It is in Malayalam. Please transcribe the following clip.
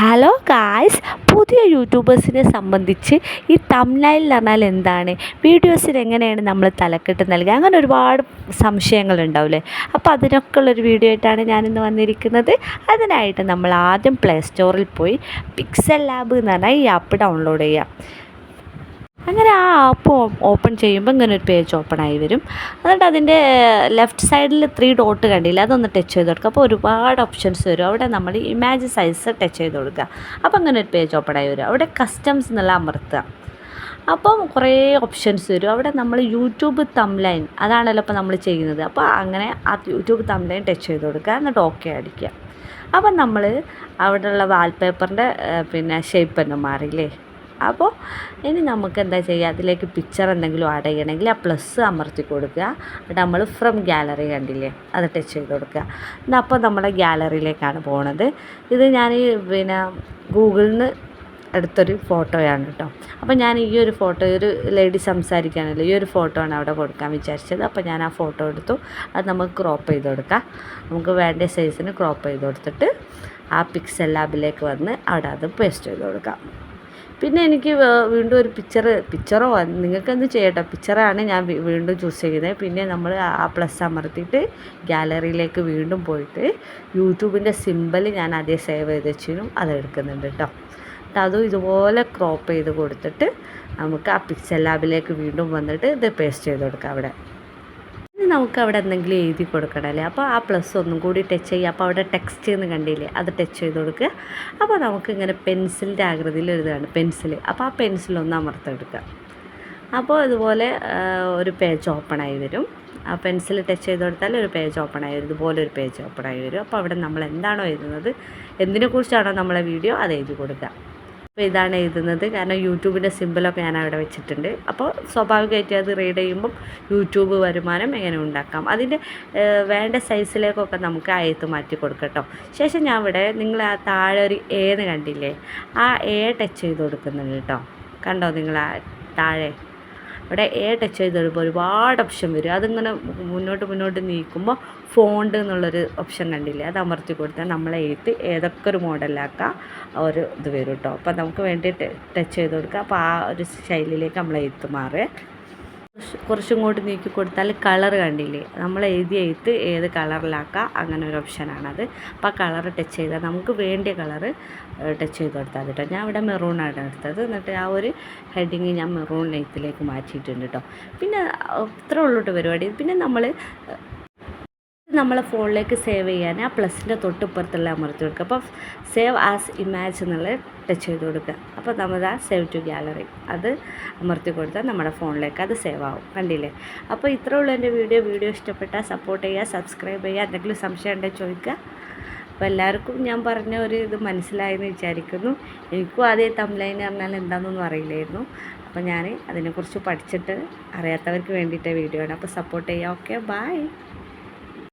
ഹലോ ഗായ്സ്, പുതിയ യൂട്യൂബേഴ്സിനെ സംബന്ധിച്ച് ഈ തംബ്നെയിൽ എന്ന് പറഞ്ഞാൽ എന്താണ്, വീഡിയോസിന് എങ്ങനെയാണ് നമ്മൾ തലക്കെട്ട് നൽകുക, അങ്ങനെ ഒരുപാട് സംശയങ്ങളുണ്ടാവില്ലേ. അപ്പോൾ അതിനൊക്കെ ഉള്ളൊരു വീഡിയോ ആയിട്ടാണ് ഞാനിന്ന് വന്നിരിക്കുന്നത്. അതിനായിട്ട് നമ്മൾ ആദ്യം പ്ലേ സ്റ്റോറിൽ പോയി പിക്സൽ ലാബ് എന്ന് പറഞ്ഞാൽ ഈ ആപ്പ് ഡൗൺലോഡ് ചെയ്യാം. അങ്ങനെ ആ ആപ്പ് ഓപ്പൺ ചെയ്യുമ്പോൾ ഇങ്ങനെ ഒരു പേജ് ഓപ്പൺ ആയി വരും. എന്നിട്ട് അതിൻ്റെ ലെഫ്റ്റ് സൈഡിൽ 3 ഡോട്ട് കണ്ടില്ല, അതൊന്ന് ടച്ച് ചെയ്ത് കൊടുക്കുക. അപ്പോൾ ഒരുപാട് ഓപ്ഷൻസ് വരും. അവിടെ നമ്മൾ ഇമേജ് സൈസ് ടച്ച് ചെയ്ത് കൊടുക്കുക. അപ്പോൾ അങ്ങനെ ഒരു പേജ് ഓപ്പൺ ആയി വരും. അവിടെ കസ്റ്റംസ് എന്നുള്ള അമർത്തുക. അപ്പം കുറേ ഓപ്ഷൻസ് വരും. അവിടെ നമ്മൾ യൂട്യൂബ് തംബ്നെയിൽ അതാണല്ലോ ഇപ്പോൾ നമ്മൾ ചെയ്യുന്നത്. അപ്പോൾ അങ്ങനെ ആ യൂട്യൂബ് തംബ്നെയിൽ ടച്ച് ചെയ്ത് കൊടുക്കുക. എന്നിട്ട് ഓക്കെ അടിക്കുക. അപ്പം നമ്മൾ അവിടെയുള്ള വാൾപേപ്പറിൻ്റെ ഷേപ്പ് തന്നെ മാറിയില്ലേ. അപ്പോൾ ഇനി നമുക്ക് എന്താ ചെയ്യുക, അതിലേക്ക് പിക്ചർ എന്തെങ്കിലും ആഡ് ചെയ്യണമെങ്കിൽ ആ പ്ലസ് അമർത്തി കൊടുക്കുക. എന്നിട്ട് നമ്മൾ ഫ്രം ഗാലറി കണ്ടില്ലേ, അത് ടച്ച് ചെയ്ത് കൊടുക്കുക. അപ്പോൾ നമ്മുടെ ഗാലറിയിലേക്കാണ് പോണത്. ഇത് ഞാൻ ഗൂഗിളിൽ നിന്ന് എടുത്തൊരു ഫോട്ടോയാണ് കേട്ടോ. അപ്പോൾ ഞാൻ ഈ ഒരു ഫോട്ടോ, ഒരു ലേഡി സംസാരിക്കുകയാണല്ലോ, ഈ ഒരു ഫോട്ടോ ആണ് അവിടെ കൊടുക്കാൻ വിചാരിച്ചത്. അപ്പോൾ ഞാൻ ആ ഫോട്ടോ എടുത്തു. അത് നമുക്ക് ക്രോപ്പ് ചെയ്ത് കൊടുക്കാം. നമുക്ക് വേണ്ട സൈസിന് ക്രോപ്പ് ചെയ്ത് കൊടുത്തിട്ട് ആ പിക്സൽ ലാബിലേക്ക് വന്ന് അവിടെ അത് പേസ്റ്റ് ചെയ്ത് കൊടുക്കാം. പിന്നെ എനിക്ക് വീണ്ടും ഒരു പിക്ചറോ നിങ്ങൾക്കെന്ത് ചെയ്യട്ടോ, പിക്ചറാണ് ഞാൻ വീണ്ടും ചൂസ് ചെയ്യുന്നത്. പിന്നെ നമ്മൾ ആ പ്ലസ് അമർത്തിയിട്ട് ഗാലറിയിലേക്ക് വീണ്ടും പോയിട്ട് യൂട്യൂബിൻ്റെ സിമ്പൽ ഞാൻ അതേ സേവ് ചെയ്ത് വെച്ചിരുന്നു, അതെടുക്കുന്നുണ്ട് കേട്ടോ. അതും ഇതുപോലെ ക്രോപ്പ് ചെയ്ത് കൊടുത്തിട്ട് നമുക്ക് ആ പിക്സൽ ലാബിലേക്ക് വീണ്ടും വന്നിട്ട് ഇത് പേസ്റ്റ് ചെയ്ത് കൊടുക്കാം. അവിടെ നമുക്ക് അവിടെ എന്തെങ്കിലും എഴുതി കൊടുക്കണമല്ലേ. അപ്പോൾ ആ പ്ലസ് ഒന്നും കൂടി ടച്ച് ചെയ്യുക. അപ്പോൾ അവിടെ ടെക്സ്റ്റ് എന്ന് കണ്ടില്ലേ, അത് ടച്ച് ചെയ്ത് കൊടുക്കുക. അപ്പോൾ നമുക്കിങ്ങനെ പെൻസിലിൻ്റെ ആകൃതിയിൽ എഴുതുകയാണ് പെൻസിൽ. അപ്പോൾ ആ പെൻസിലൊന്ന് അമർത്തെടുക്കുക. അപ്പോൾ ഇതുപോലെ ഒരു പേജ് ഓപ്പണായി വരും. ആ പെൻസിൽ ടച്ച് ചെയ്ത് കൊടുത്താൽ ഒരു പേജ് ഓപ്പണായി വരും. ഇതുപോലെ ഒരു പേജ് ഓപ്പണായി വരും. അപ്പോൾ അവിടെ നമ്മൾ എന്താണോ എഴുതുന്നത്, എന്തിനെക്കുറിച്ചാണോ നമ്മളെ വീഡിയോ, അത് എഴുതി കൊടുക്കുക. അപ്പോൾ ഇതാണ് എഴുതുന്നത്. കാരണം യൂട്യൂബിൻ്റെ സിമ്പിളൊക്കെ ഞാൻ അവിടെ വെച്ചിട്ടുണ്ട്. അപ്പോൾ സ്വാഭാവികമായിട്ട് അത് റീഡ് ചെയ്യുമ്പം യൂട്യൂബ് വരുമാനം എങ്ങനെ ഉണ്ടാക്കാം, അതിൻ്റെ വേണ്ട സൈസിലേക്കൊക്കെ നമുക്ക് ആ എഴുത്ത് മാറ്റി കൊടുക്കട്ടോ. ശേഷം ഞാൻ ഇവിടെ നിങ്ങൾ ആ താഴെ ഒരു എന്ന് കണ്ടില്ലേ, ആ ടച്ച് ചെയ്ത് കൊടുക്കുന്നുണ്ട് കേട്ടോ. കണ്ടോ നിങ്ങൾ ആ താഴെ ഇവിടെ ടച്ച് ചെയ്ത് കഴിയുമ്പോൾ ഒരുപാട് ഓപ്ഷൻ വരും. അതിങ്ങനെ മുന്നോട്ട് നീക്കുമ്പോൾ ഫോണ്ട് എന്നുള്ളൊരു ഓപ്ഷൻ കണ്ടില്ലേ, അത് അമർത്തി കൊടുത്താൽ നമ്മളെ എഴുത്ത് ഏതൊക്കെ ഒരു മോഡലാക്കാം ഒരു ഇത് വരും കേട്ടോ. അപ്പോൾ നമുക്ക് വേണ്ടി ടച്ച് ചെയ്ത് കൊടുക്കുക. അപ്പോൾ ആ ഒരു ശൈലിയിലേക്ക് നമ്മളെ എഴുത്ത് മാറുക. കുറച്ചും ഇങ്ങോട്ട് നീക്കി കൊടുത്താൽ കളർ കണ്ടില്ലേ, നമ്മൾ എഴുതിയ എഴുത്ത് ഏത് കളറിലാക്കുക, അങ്ങനെ ഒരു ഓപ്ഷനാണത്. അപ്പോൾ ആ കളർ ടച്ച് ചെയ്താൽ നമുക്ക് വേണ്ടിയ കളറ് ടച്ച് ചെയ്ത് കൊടുത്താൽ കേട്ടോ. ഞാൻ ഇവിടെ മെറൂണാണ് എടുത്തത്. എന്നിട്ട് ആ ഒരു ഹെഡിങ് ഞാൻ മെറൂൺ എഴുത്തിലേക്ക് മാറ്റിയിട്ടുണ്ട് കേട്ടോ. പിന്നെ ഇത്രേ ഉള്ളൂ പരിപാടി. പിന്നെ നമ്മളെ ഫോണിലേക്ക് സേവ് ചെയ്യാൻ ആ പ്ലസിൻ്റെ തൊട്ടിപ്പുറത്തുള്ള അമർത്തി കൊടുക്കുക. അപ്പോൾ സേവ് ആസ് ഇമേജ് എന്നുള്ള ടച്ച് ചെയ്ത് കൊടുക്കുക. അപ്പോൾ നമ്മൾ ആ സേവ് ടു ഗാലറി അത് അമർത്തി കൊടുത്താൽ നമ്മുടെ ഫോണിലേക്ക് അത് സേവ് ആവും. കണ്ടില്ലേ. അപ്പോൾ ഇത്രേ ഉള്ളൂ എൻ്റെ വീഡിയോ ഇഷ്ടപ്പെട്ടാൽ സപ്പോർട്ട് ചെയ്യുക, സബ്സ്ക്രൈബ് ചെയ്യുക. എന്തെങ്കിലും സംശയം ഉണ്ടെങ്കിൽ ചോദിക്കുക. അപ്പോൾ എല്ലാവർക്കും ഞാൻ പറഞ്ഞ ഒരു ഇത് മനസ്സിലായെന്ന് വിചാരിക്കുന്നു. എനിക്കും ആദ്യം തംബ്നെയിൽ പറഞ്ഞാൽ എന്താണെന്നൊന്നും അറിയില്ലായിരുന്നു. അപ്പോൾ ഞാൻ അതിനെക്കുറിച്ച് പഠിച്ചിട്ട് അറിയാത്തവർക്ക് വേണ്ടിയിട്ട് വീഡിയോ ആണ്. അപ്പോൾ സപ്പോർട്ട് ചെയ്യുക. Okay, by.